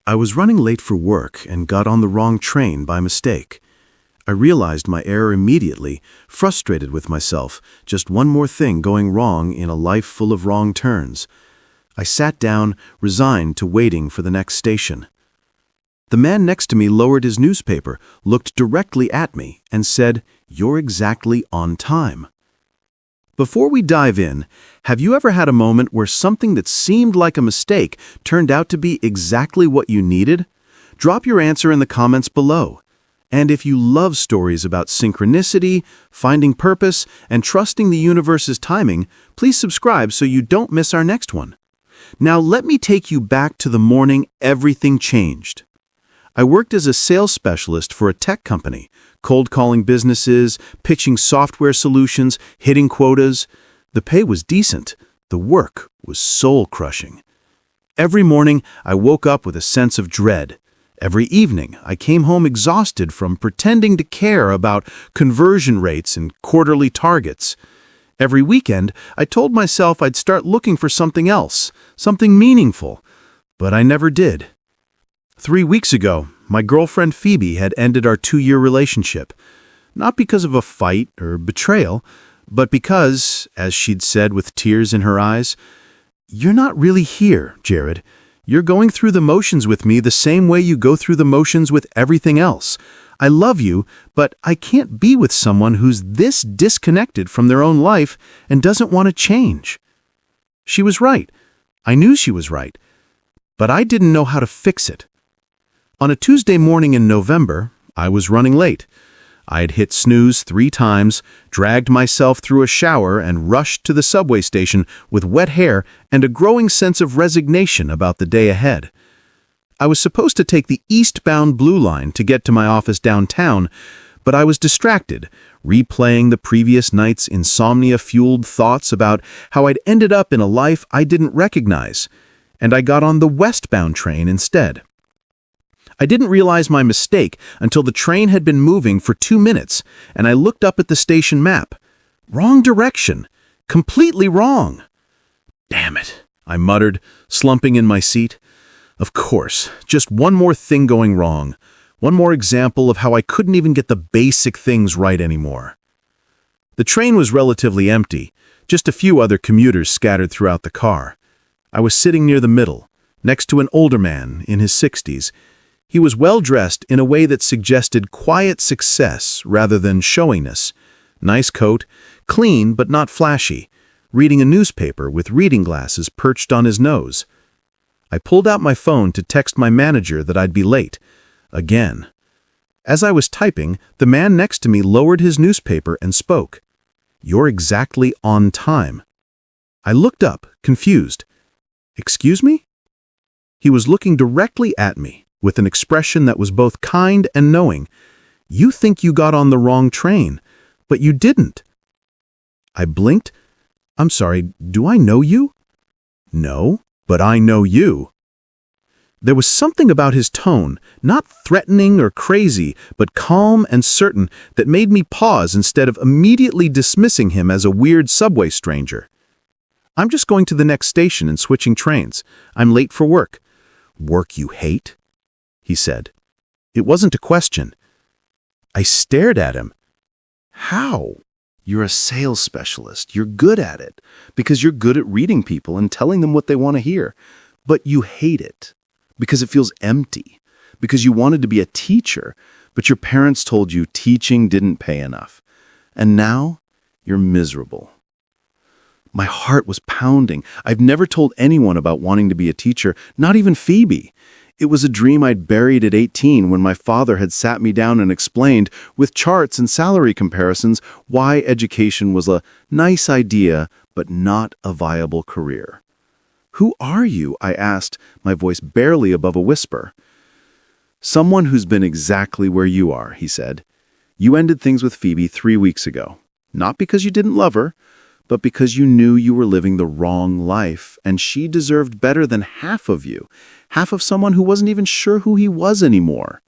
I was running late for work and got on the wrong train by mistake. I realized my error immediately, frustrated with myself, just one more thing going wrong in a life full of wrong turns. I sat down, resigned to waiting for the next station. The man next to me lowered his newspaper, looked directly at me, and said, "You're exactly on time." Before we dive in, have you ever had a moment where something that seemed like a mistake turned out to be exactly what you needed? Drop your answer in the comments below. And if you love stories about synchronicity, finding purpose, and trusting the universe's timing, please subscribe so you don't miss our next one. Now let me take you back to the morning everything changed. I worked as a sales specialist for a tech company, cold calling businesses, pitching software solutions, hitting quotas. The pay was decent. The work was soul-crushing. Every morning, I woke up with a sense of dread. Every evening, I came home exhausted from pretending to care about conversion rates and quarterly targets. Every weekend, I told myself I'd start looking for something else, something meaningful, but I never did. 3 weeks ago, my girlfriend Phoebe had ended our 2-year relationship, not because of a fight or betrayal, but because, as she'd said with tears in her eyes, "You're not really here, Jared. You're going through the motions with me the same way you go through the motions with everything else. I love you, but I can't be with someone who's this disconnected from their own life and doesn't want to change." She was right. I knew she was right, but I didn't know how to fix it. On a Tuesday morning in November, I was running late. I had hit snooze 3 times, dragged myself through a shower, and rushed to the subway station with wet hair and a growing sense of resignation about the day ahead. I was supposed to take the eastbound Blue Line to get to my office downtown, but I was distracted, replaying the previous night's insomnia-fueled thoughts about how I'd ended up in a life I didn't recognize, and I got on the westbound train instead. I didn't realize my mistake until the train had been moving for 2 minutes, and I looked up at the station map. Wrong direction. Completely wrong. "Damn it," I muttered, slumping in my seat. Of course, just one more thing going wrong. One more example of how I couldn't even get the basic things right anymore. The train was relatively empty, just a few other commuters scattered throughout the car. I was sitting near the middle, next to an older man in his 60s. He was well-dressed in a way that suggested quiet success rather than showiness. Nice coat, clean but not flashy, reading a newspaper with reading glasses perched on his nose. I pulled out my phone to text my manager that I'd be late. Again. As I was typing, the man next to me lowered his newspaper and spoke. "You're exactly on time." I looked up, confused. "Excuse me?" He was looking directly at me, with an expression that was both kind and knowing. "You think you got on the wrong train, but you didn't." I blinked. "I'm sorry, do I know you?" "No, but I know you." There was something about his tone, not threatening or crazy, but calm and certain, that made me pause instead of immediately dismissing him as a weird subway stranger. "I'm just going to the next station and switching trains. I'm late for work." "Work you hate?" he said. It wasn't a question. I stared at him. "How? You're a sales specialist. You're good at it, because you're good at reading people and telling them what they want to hear. But you hate it, because it feels empty, because you wanted to be a teacher, but your parents told you teaching didn't pay enough. And now you're miserable." My heart was pounding. I've never told anyone about wanting to be a teacher, not even Phoebe. It was a dream I'd buried at 18 when my father had sat me down and explained, with charts and salary comparisons, why education was a nice idea but not a viable career. "Who are you?" I asked, my voice barely above a whisper. "Someone who's been exactly where you are," he said. "You ended things with Phoebe 3 weeks ago. Not because you didn't love her, but because you knew you were living the wrong life, and she deserved better than half of you, half of someone who wasn't even sure who he was anymore."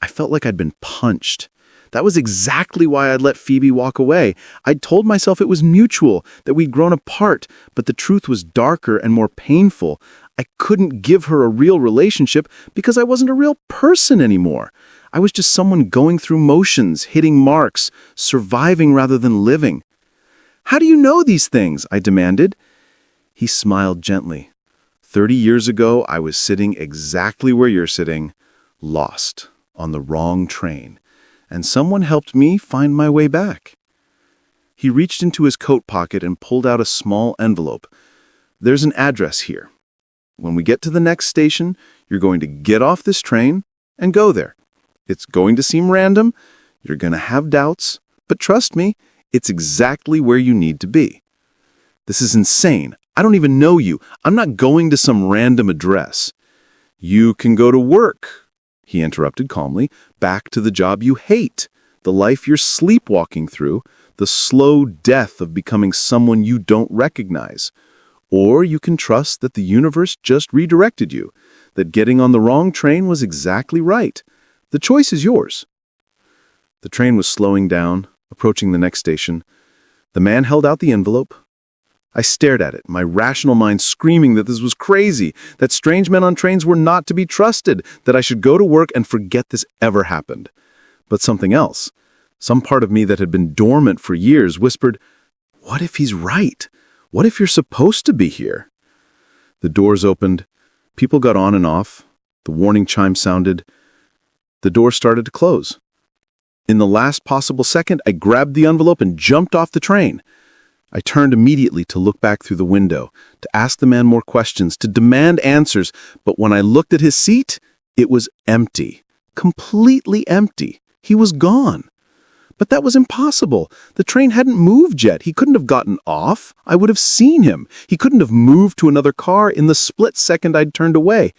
I felt like I'd been punched. That was exactly why I'd let Phoebe walk away. I'd told myself it was mutual, that we'd grown apart, but the truth was darker and more painful. I couldn't give her a real relationship because I wasn't a real person anymore. I was just someone going through motions, hitting marks, surviving rather than living. "How do you know these things?" I demanded. He smiled gently. 30 years ago, I was sitting exactly where you're sitting, lost, on the wrong train, and someone helped me find my way back. He reached into his coat pocket and pulled out a small envelope. "There's an address here. When we get to the next station, you're going to get off this train and go there. It's going to seem random, you're going to have doubts, but trust me, it's exactly where you need to be." "This is insane. I don't even know you. I'm not going to some random address." "You can go to work," he interrupted calmly, "back to the job you hate, the life you're sleepwalking through, the slow death of becoming someone you don't recognize. Or you can trust that the universe just redirected you, that getting on the wrong train was exactly right. The choice is yours." The train was slowing down, approaching the next station. The man held out the envelope. I stared at it, my rational mind screaming that this was crazy, that strange men on trains were not to be trusted, that I should go to work and forget this ever happened. But something else, some part of me that had been dormant for years, whispered, "What if he's right? What if you're supposed to be here?" The doors opened. People got on and off. The warning chime sounded. The door started to close. In the last possible second, I grabbed the envelope and jumped off the train. I turned immediately to look back through the window, to ask the man more questions, to demand answers, but when I looked at his seat, it was empty. Completely empty. He was gone. But that was impossible. The train hadn't moved yet. He couldn't have gotten off. I would have seen him. He couldn't have moved to another car in the split second I'd turned away.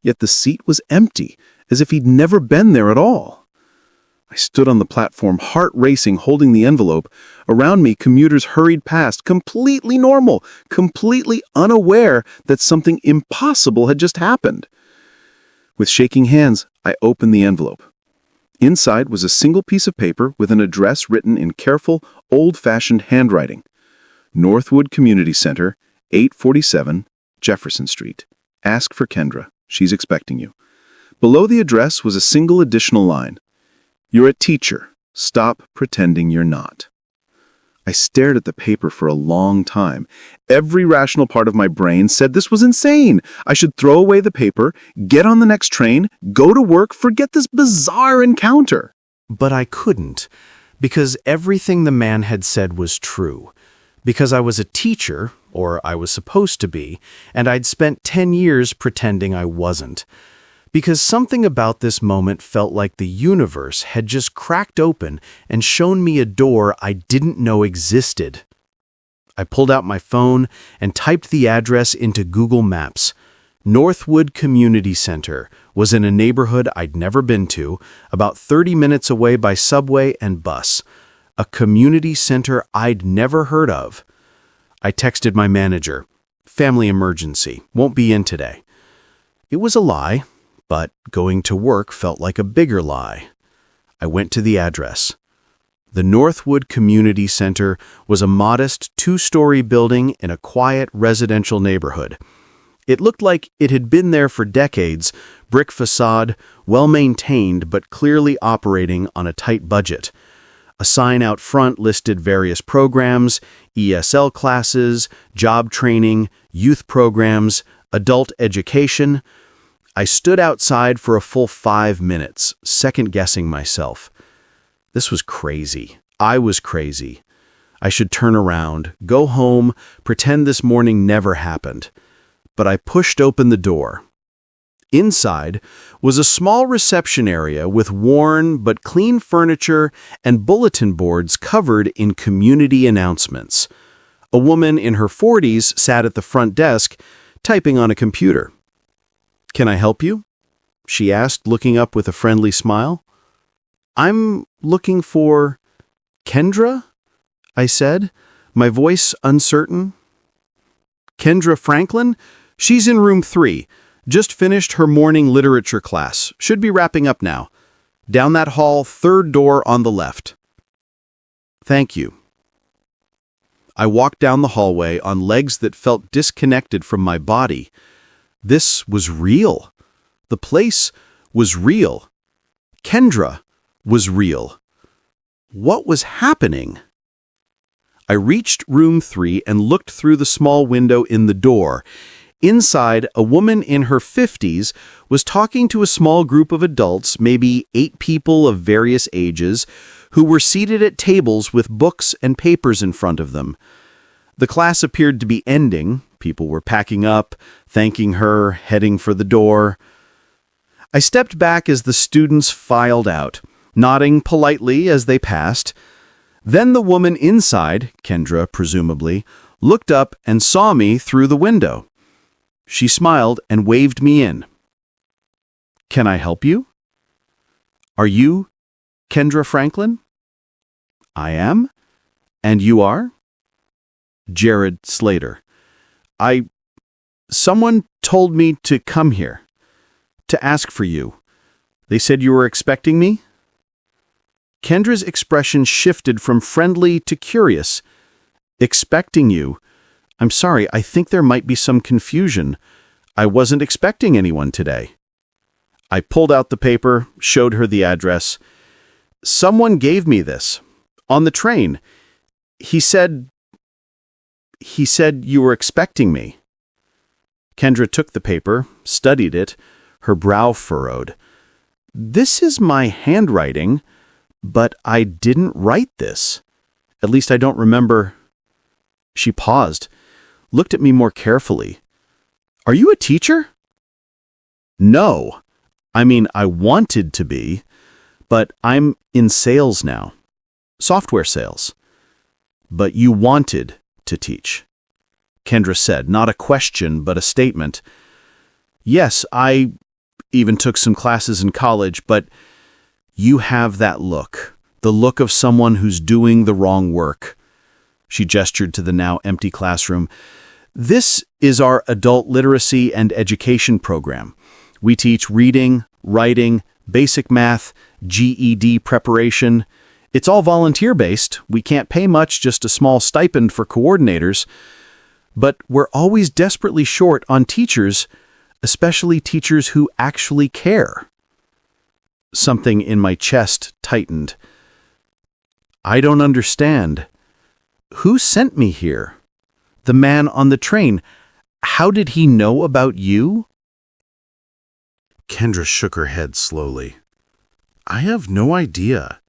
Yet the seat was empty, as if he'd never been there at all. I stood on the platform, heart racing, holding the envelope. Around me, commuters hurried past, completely normal, completely unaware that something impossible had just happened. With shaking hands, I opened the envelope. Inside was a single piece of paper with an address written in careful, old-fashioned handwriting. Northwood Community Center, 847 Jefferson Street. Ask for Kendra. She's expecting you. Below the address was a single additional line. You're a teacher. Stop pretending you're not. I stared at the paper for a long time. Every rational part of my brain said this was insane. I should throw away the paper, get on the next train, go to work, forget this bizarre encounter. But I couldn't, because everything the man had said was true. Because I was a teacher, or I was supposed to be, and I'd spent 10 years pretending I wasn't. Because something about this moment felt like the universe had just cracked open and shown me a door I didn't know existed. I pulled out my phone and typed the address into Google Maps. Northwood Community Center was in a neighborhood I'd never been to, about 30 minutes away by subway and bus. A community center I'd never heard of. I texted my manager, "Family emergency, won't be in today." It was a lie. But going to work felt like a bigger lie. I went to the address. The Northwood Community Center was a modest 2-story building in a quiet residential neighborhood. It looked like it had been there for decades, brick facade, well-maintained but clearly operating on a tight budget. A sign out front listed various programs, ESL classes, job training, youth programs, adult education. I stood outside for a full 5 minutes, second-guessing myself. This was crazy. I was crazy. I should turn around, go home, pretend this morning never happened. But I pushed open the door. Inside was a small reception area with worn but clean furniture and bulletin boards covered in community announcements. A woman in her 40s sat at the front desk, typing on a computer. "Can I help you?" she asked, looking up with a friendly smile. "I'm looking for Kendra," I said, my voice uncertain. "Kendra Franklin? She's in room 3. Just finished her morning literature class. Should be wrapping up now. Down that hall, 3rd door on the left." "Thank you." I walked down the hallway on legs that felt disconnected from my body. This was real. The place was real. Kendra was real. What was happening? I reached room 3 and looked through the small window in the door. Inside, a woman in her 50s was talking to a small group of adults, maybe 8 people of various ages, who were seated at tables with books and papers in front of them. The class appeared to be ending. People were packing up, thanking her, heading for the door. I stepped back as the students filed out, nodding politely as they passed. Then the woman inside, Kendra presumably, looked up and saw me through the window. She smiled and waved me in. "Can I help you?" "Are you Kendra Franklin?" "I am. And you are?" "Jared Slater. Someone told me to come here, to ask for you. They said you were expecting me?" Kendra's expression shifted from friendly to curious. "Expecting you? I'm sorry, I think there might be some confusion. I wasn't expecting anyone today." I pulled out the paper, showed her the address. "Someone gave me this. On the train. He said you were expecting me." Kendra took the paper, studied it, her brow furrowed. "This is my handwriting, but I didn't write this. At least I don't remember." She paused, looked at me more carefully. "Are you a teacher?" "No. I mean, I wanted to be, but I'm in sales now. Software sales." "But you wanted to teach," Kendra said, not a question, but a statement. "Yes, I even took some classes in college, but you have that look, the look of someone who's doing the wrong work." She gestured to the now empty classroom. "This is our adult literacy and education program. We teach reading, writing, basic math, GED preparation. It's all volunteer-based. We can't pay much, just a small stipend for coordinators. But we're always desperately short on teachers, especially teachers who actually care." Something in my chest tightened. "I don't understand. Who sent me here? The man on the train. How did he know about you?" Kendra shook her head slowly. "I have no idea.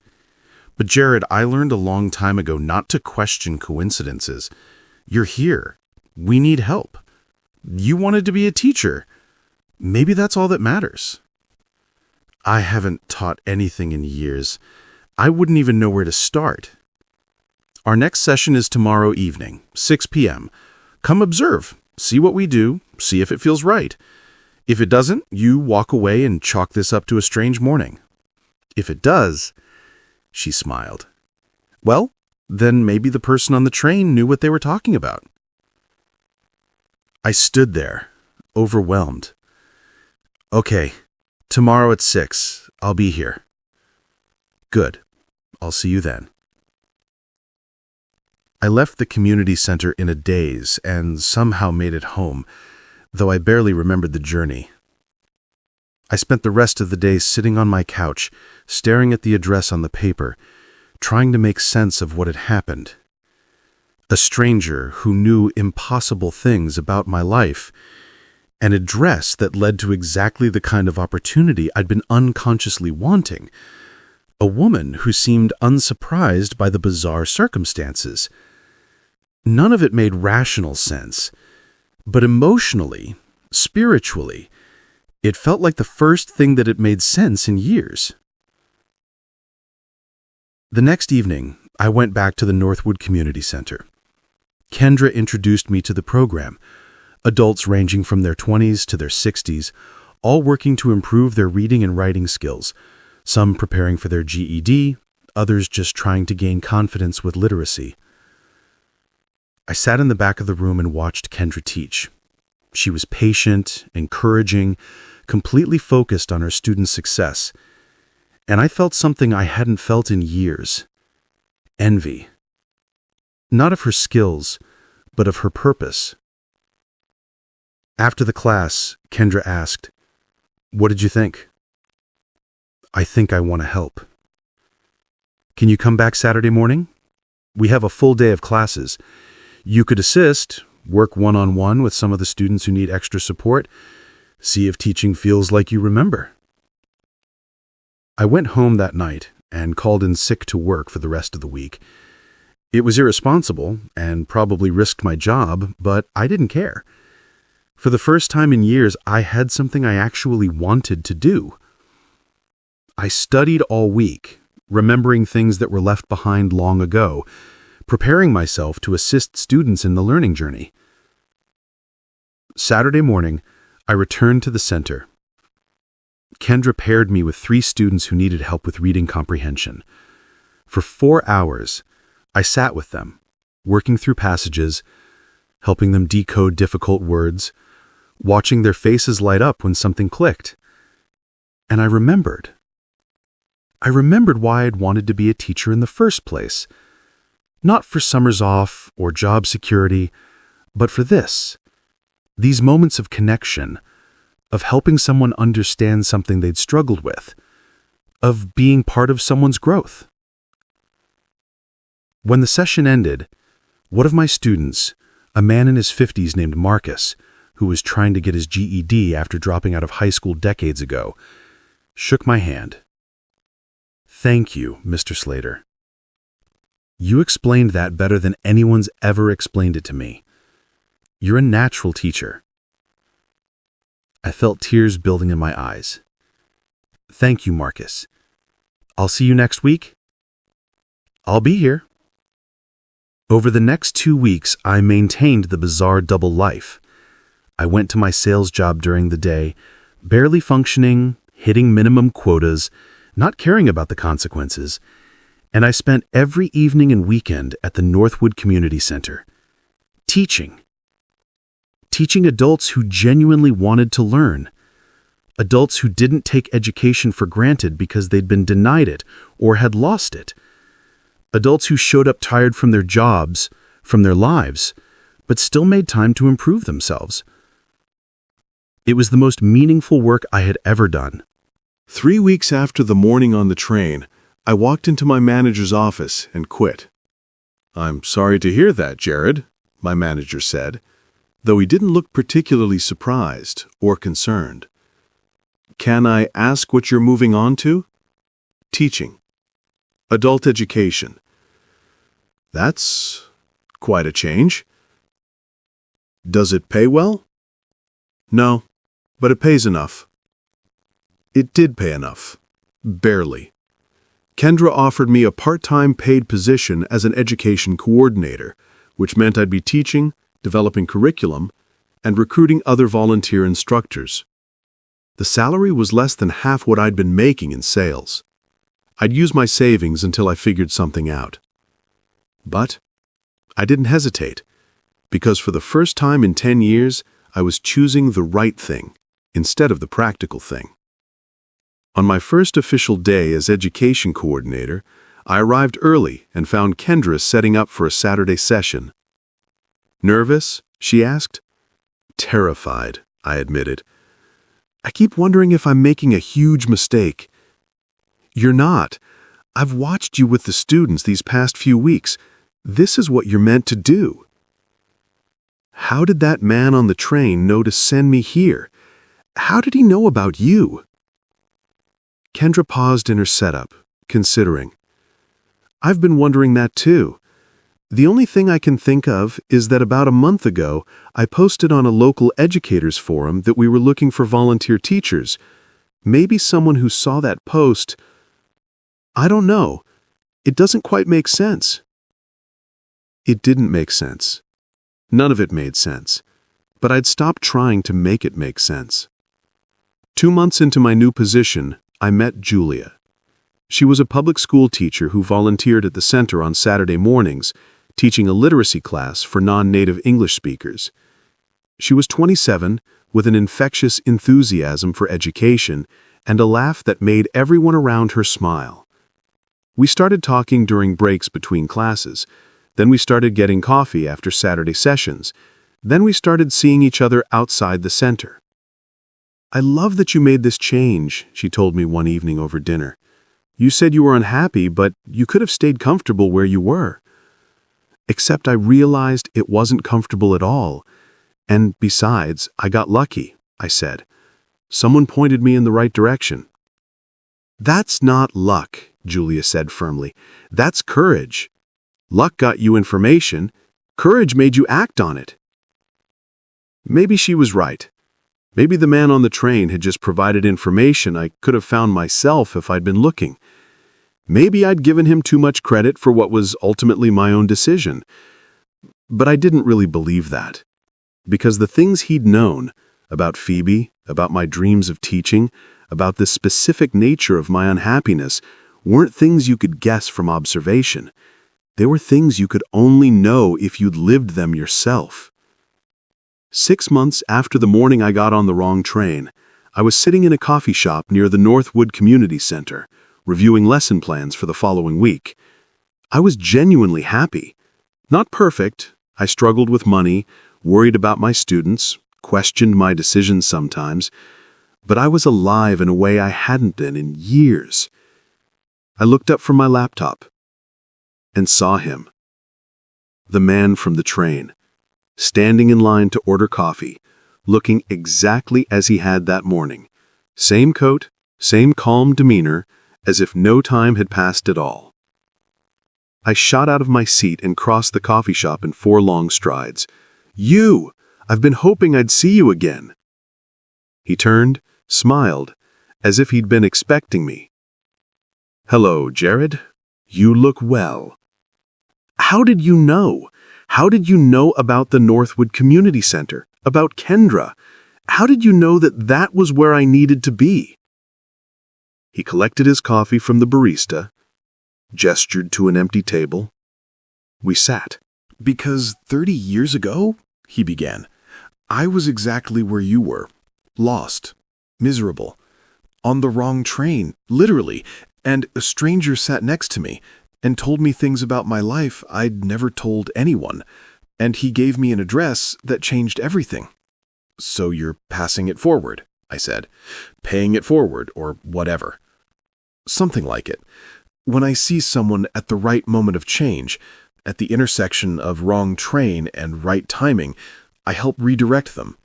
But Jared, I learned a long time ago not to question coincidences. You're here. We need help. You wanted to be a teacher. Maybe that's all that matters." "I haven't taught anything in years. I wouldn't even know where to start." "Our next session is tomorrow evening, 6 p.m. Come observe, see what we do, see if it feels right. If it doesn't, you walk away and chalk this up to a strange morning. If it does," she smiled, "well, then maybe the person on the train knew what they were talking about." I stood there, overwhelmed. "Okay, tomorrow at 6, I'll be here." "Good. I'll see you then." I left the community center in a daze and somehow made it home, though I barely remembered the journey. I spent the rest of the day sitting on my couch, staring at the address on the paper, trying to make sense of what had happened. A stranger who knew impossible things about my life, an address that led to exactly the kind of opportunity I'd been unconsciously wanting, a woman who seemed unsurprised by the bizarre circumstances. None of it made rational sense, but emotionally, spiritually, it felt like the first thing that had made sense in years. The next evening, I went back to the Northwood Community Center. Kendra introduced me to the program, adults ranging from their 20s to their 60s, all working to improve their reading and writing skills, some preparing for their GED, others just trying to gain confidence with literacy. I sat in the back of the room and watched Kendra teach. She was patient, encouraging, completely focused on her students' success, and I felt something I hadn't felt in years: envy. Not of her skills, but of her purpose. After the class, Kendra asked, "What did you think?" "I think I want to help." "Can you come back Saturday morning? We have a full day of classes. You could assist, work one-on-one with some of the students who need extra support, see if teaching feels like you remember." I went home that night and called in sick to work for the rest of the week. It was irresponsible and probably risked my job, but I didn't care. For the first time in years, I had something I actually wanted to do. I studied all week, remembering things that were left behind long ago, preparing myself to assist students in the learning journey. Saturday morning, I returned to the center. Kendra paired me with 3 students who needed help with reading comprehension. For 4 hours, I sat with them, working through passages, helping them decode difficult words, watching their faces light up when something clicked. And I remembered. I remembered why I'd wanted to be a teacher in the first place. Not for summers off or job security, but for this. These moments of connection, of helping someone understand something they'd struggled with, of being part of someone's growth. When the session ended, one of my students, a man in his 50s named Marcus, who was trying to get his GED after dropping out of high school decades ago, shook my hand. "Thank you, Mr. Slater. You explained that better than anyone's ever explained it to me. You're a natural teacher." I felt tears building in my eyes. "Thank you, Marcus. I'll see you next week." "I'll be here." Over the next 2 weeks, I maintained the bizarre double life. I went to my sales job during the day, barely functioning, hitting minimum quotas, not caring about the consequences, and I spent every evening and weekend at the Northwood Community Center, teaching adults who genuinely wanted to learn, adults who didn't take education for granted because they'd been denied it or had lost it, adults who showed up tired from their jobs, from their lives, but still made time to improve themselves. It was the most meaningful work I had ever done. 3 weeks after the morning on the train, I walked into my manager's office and quit. "I'm sorry to hear that, Jared," my manager said, though he didn't look particularly surprised or concerned. "Can I ask what you're moving on to?" "Teaching. Adult education." "That's quite a change." "Does it pay well?" "No, but it pays enough." It did pay enough. Barely. Kendra offered me a part-time paid position as an education coordinator, which meant I'd be teaching, developing curriculum, and recruiting other volunteer instructors. The salary was less than half what I'd been making in sales. I'd use my savings until I figured something out. But I didn't hesitate, because for the first time in 10 years, I was choosing the right thing instead of the practical thing. On my first official day as education coordinator, I arrived early and found Kendra setting up for a Saturday session. "Nervous?" she asked. "Terrified," I admitted. "I keep wondering if I'm making a huge mistake." "You're not. I've watched you with the students these past few weeks. This is what you're meant to do." "How did that man on the train know to send me here? How did he know about you?" Kendra paused in her setup, considering. "I've been wondering that too. The only thing I can think of is that about a month ago, I posted on a local educators forum that we were looking for volunteer teachers. Maybe someone who saw that post. I don't know. It doesn't quite make sense." It didn't make sense. None of it made sense. But I'd stopped trying to make it make sense. 2 months into my new position, I met Julia. She was a public school teacher who volunteered at the center on Saturday mornings, teaching a literacy class for non-native English speakers. She was 27, with an infectious enthusiasm for education and a laugh that made everyone around her smile. We started talking during breaks between classes. Then we started getting coffee after Saturday sessions. Then we started seeing each other outside the center. "I love that you made this change," she told me one evening over dinner. "You said you were unhappy, but you could have stayed comfortable where you were." Except I realized it wasn't comfortable at all. "And besides, I got lucky," I said. "Someone pointed me in the right direction." "That's not luck," Julia said firmly. "That's courage. Luck got you information. Courage made you act on it." Maybe she was right. Maybe the man on the train had just provided information I could have found myself if I'd been looking. Maybe I'd given him too much credit for what was ultimately my own decision. But I didn't really believe that. Because the things he'd known about Phoebe, about my dreams of teaching, about the specific nature of my unhappiness, weren't things you could guess from observation. They were things you could only know if you'd lived them yourself. 6 months after the morning I got on the wrong train, I was sitting in a coffee shop near the Northwood Community Center, reviewing lesson plans for the following week. I was genuinely happy. Not perfect. I struggled with money, worried about my students, questioned my decisions sometimes, but I was alive in a way I hadn't been in years. I looked up from my laptop and saw him. The man from the train, standing in line to order coffee, looking exactly as he had that morning. Same coat, same calm demeanor, as if no time had passed at all. I shot out of my seat and crossed the coffee shop in 4 long strides. "You! I've been hoping I'd see you again." He turned, smiled, as if he'd been expecting me. "Hello, Jared. You look well." "How did you know? How did you know about the Northwood Community Center? About Kendra? How did you know that that was where I needed to be?" He collected his coffee from the barista, gestured to an empty table. We sat. "Because 30 years ago," he began, "I was exactly where you were. Lost. Miserable. On the wrong train, literally. And a stranger sat next to me and told me things about my life I'd never told anyone. And he gave me an address that changed everything." "So you're passing it forward," I said. "Paying it forward, or whatever." "Something like it. When I see someone at the right moment of change, at the intersection of wrong train and right timing, I help redirect them.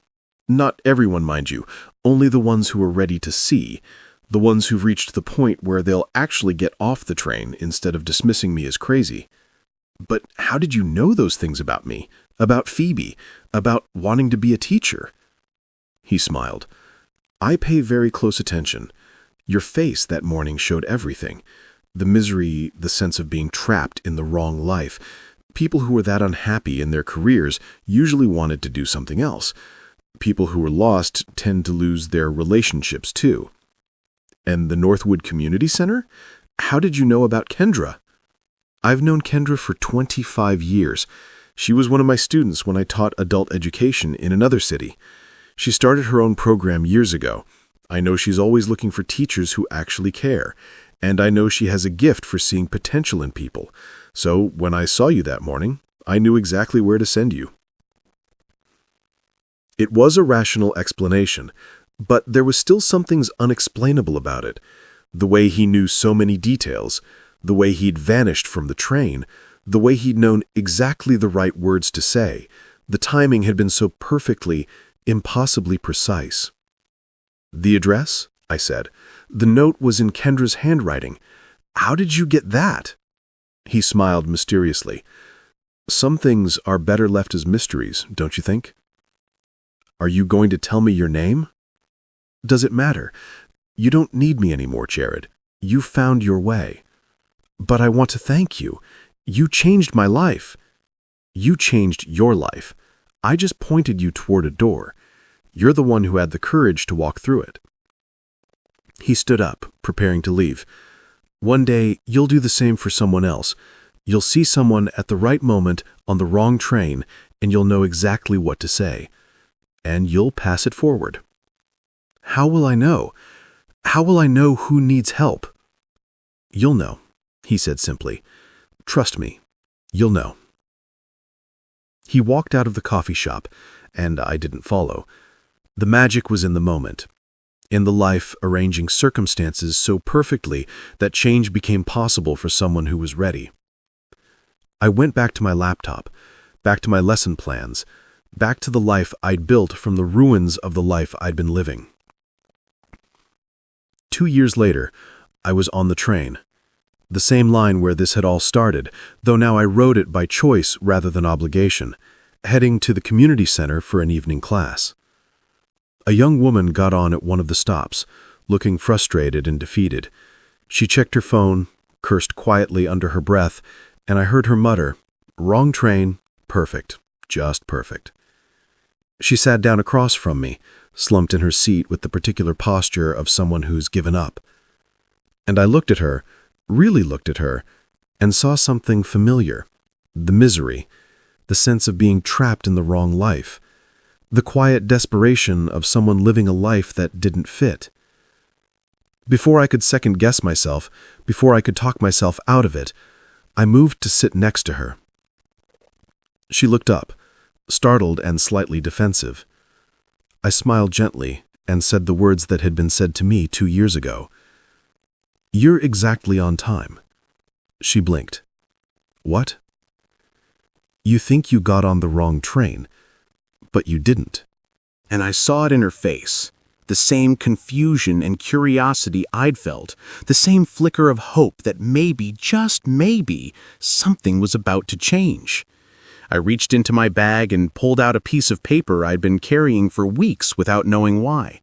Not everyone, mind you, only the ones who are ready to see, the ones who've reached the point where they'll actually get off the train instead of dismissing me as crazy." "But how did you know those things about me? About Phoebe? About wanting to be a teacher?" He smiled. "I pay very close attention. Your face that morning showed everything. The misery, the sense of being trapped in the wrong life. People who were that unhappy in their careers usually wanted to do something else. People who were lost tend to lose their relationships too." "And the Northwood Community Center? How did you know about Kendra?" "I've known Kendra for 25 years. She was one of my students when I taught adult education in another city. She started her own program years ago. I know she's always looking for teachers who actually care, and I know she has a gift for seeing potential in people. So when I saw you that morning, I knew exactly where to send you." It was a rational explanation, but there was still something unexplainable about it. The way he knew so many details, the way he'd vanished from the train, the way he'd known exactly the right words to say. The timing had been so perfectly, impossibly precise. "The address?" I said. "The note was in Kendra's handwriting. How did you get that?" He smiled mysteriously. "Some things are better left as mysteries, don't you think?" "Are you going to tell me your name?" "Does it matter? You don't need me anymore, Jared. You found your way." "But I want to thank you. You changed my life." "You changed your life. I just pointed you toward a door. You're the one who had the courage to walk through it." He stood up, preparing to leave. "One day, you'll do the same for someone else. You'll see someone at the right moment on the wrong train, and you'll know exactly what to say. And you'll pass it forward." "How will I know? How will I know who needs help?" "You'll know," he said simply. "Trust me, you'll know." He walked out of the coffee shop, and I didn't follow. The magic was in the moment, in the life arranging circumstances so perfectly that change became possible for someone who was ready. I went back to my laptop, back to my lesson plans, back to the life I'd built from the ruins of the life I'd been living. 2 years later, I was on the train. The same line where this had all started, though now I rode it by choice rather than obligation, heading to the community center for an evening class. A young woman got on at one of the stops, looking frustrated and defeated. She checked her phone, cursed quietly under her breath, and I heard her mutter, "Wrong train, perfect, just perfect." She sat down across from me, slumped in her seat with the particular posture of someone who's given up. And I looked at her, really looked at her, and saw something familiar. The misery, the sense of being trapped in the wrong life, the quiet desperation of someone living a life that didn't fit. Before I could second-guess myself, before I could talk myself out of it, I moved to sit next to her. She looked up, startled and slightly defensive. I smiled gently and said the words that had been said to me 2 years ago. "You're exactly on time." She blinked. "What?" "You think you got on the wrong train, but you didn't." And I saw it in her face, the same confusion and curiosity I'd felt, the same flicker of hope that maybe, just maybe, something was about to change. I reached into my bag and pulled out a piece of paper I'd been carrying for weeks without knowing why.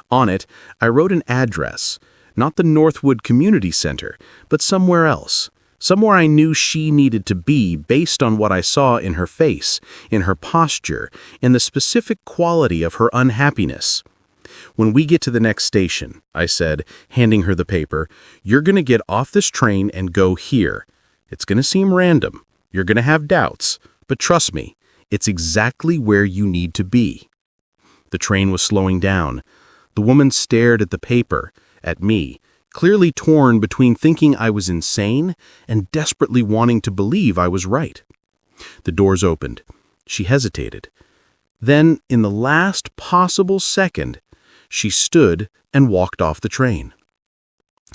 On it, I wrote an address, not the Northwood Community Center, but somewhere else, somewhere I knew she needed to be based on what I saw in her face, in her posture, in the specific quality of her unhappiness. "When we get to the next station," I said, handing her the paper, "you're going to get off this train and go here. It's going to seem random. You're going to have doubts, but trust me, it's exactly where you need to be." The train was slowing down. The woman stared at the paper, at me, clearly torn between thinking I was insane and desperately wanting to believe I was right. The doors opened. She hesitated. Then, in the last possible second, she stood and walked off the train.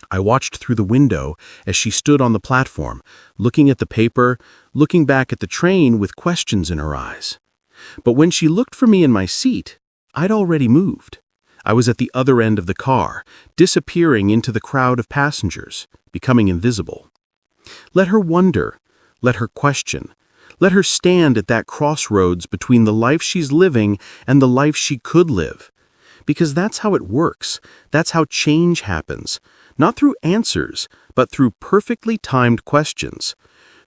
I watched through the window as she stood on the platform, looking at the paper, looking back at the train with questions in her eyes. But when she looked for me in my seat, I'd already moved. I was at the other end of the car, disappearing into the crowd of passengers, becoming invisible. Let her wonder, let her question, let her stand at that crossroads between the life she's living and the life she could live. Because that's how it works, that's how change happens, not through answers, but through perfectly timed questions,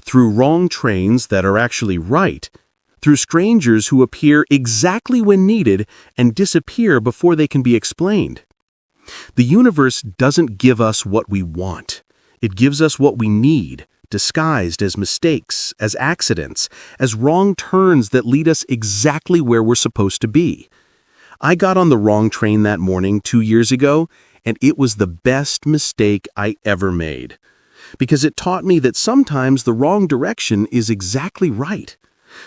through wrong trains that are actually right, through strangers who appear exactly when needed and disappear before they can be explained. The universe doesn't give us what we want. It gives us what we need, disguised as mistakes, as accidents, as wrong turns that lead us exactly where we're supposed to be. I got on the wrong train that morning 2 years ago, and it was the best mistake I ever made. Because it taught me that sometimes the wrong direction is exactly right.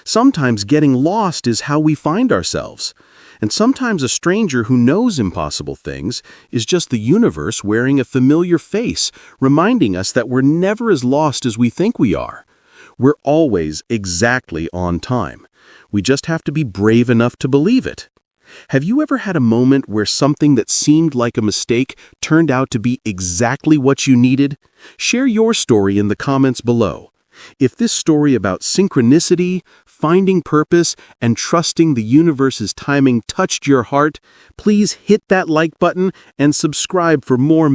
Sometimes getting lost is how we find ourselves. And sometimes a stranger who knows impossible things is just the universe wearing a familiar face, reminding us that we're never as lost as we think we are. We're always exactly on time. We just have to be brave enough to believe it. Have you ever had a moment where something that seemed like a mistake turned out to be exactly what you needed? Share your story in the comments below. If this story about synchronicity, finding purpose, and trusting the universe's timing touched your heart, please hit that like button and subscribe for more